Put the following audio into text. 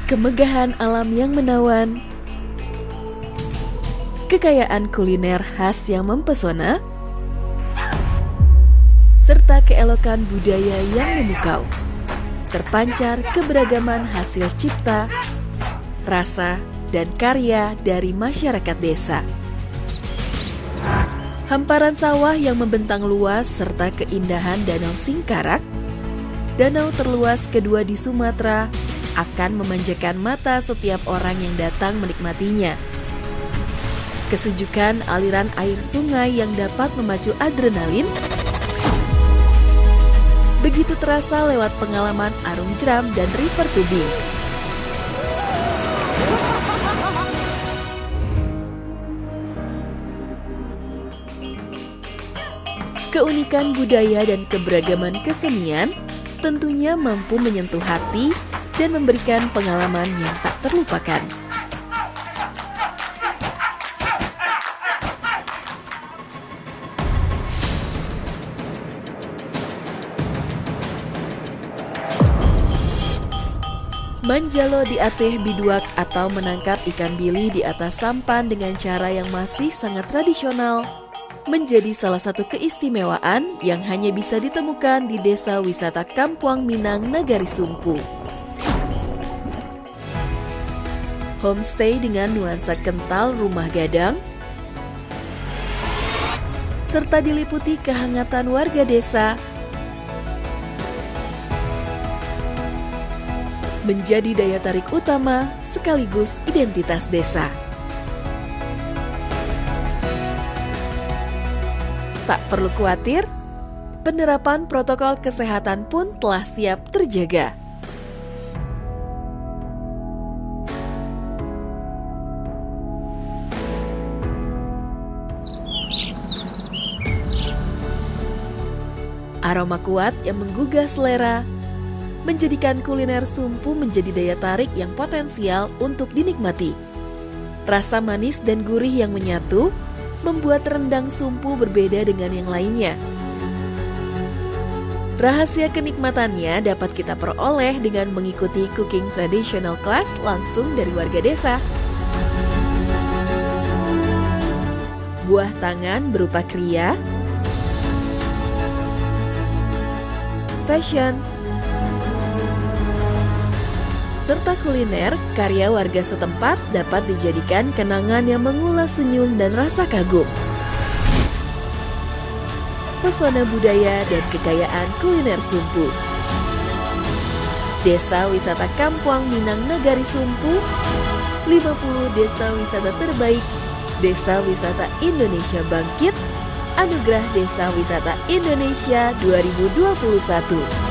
kemegahan alam yang menawan, kekayaan kuliner khas yang mempesona, serta keelokan budaya yang memukau. Terpancar keberagaman hasil cipta, rasa, dan karya dari masyarakat desa. Hamparan sawah yang membentang luas serta keindahan Danau Singkarak, danau terluas kedua di Sumatera, akan memanjakan mata setiap orang yang datang menikmatinya. Kesejukan aliran air sungai yang dapat memacu adrenalin begitu terasa lewat pengalaman arung jeram dan river tubing. Keunikan budaya dan keberagaman kesenian tentunya mampu menyentuh hati dan memberikan pengalaman yang tak terlupakan. Manjalo di Ateh Biduak atau menangkap ikan bili di atas sampan dengan cara yang masih sangat tradisional menjadi salah satu keistimewaan yang hanya bisa ditemukan di desa wisata Kampuang Minang Nagari Sumpu. Homestay dengan nuansa kental rumah gadang serta diliputi kehangatan warga desa menjadi daya tarik utama sekaligus identitas desa. Tak perlu khawatir, penerapan protokol kesehatan pun telah siap terjaga. Aroma kuat yang menggugah selera menjadikan kuliner Sumpu menjadi daya tarik yang potensial untuk dinikmati. Rasa manis dan gurih yang menyatu membuat rendang Sumpu berbeda dengan yang lainnya. Rahasia kenikmatannya dapat kita peroleh dengan mengikuti cooking traditional class langsung dari warga desa. Buah tangan berupa kriya, fashion, serta kuliner karya warga setempat dapat dijadikan kenangan yang mengulas senyum dan rasa kagum. Pesona budaya dan kekayaan kuliner Sumpu. Desa Wisata Kampuang Minang Nagari Sumpu, 50 desa wisata terbaik, Desa Wisata Indonesia Bangkit, Anugerah Desa Wisata Indonesia 2021.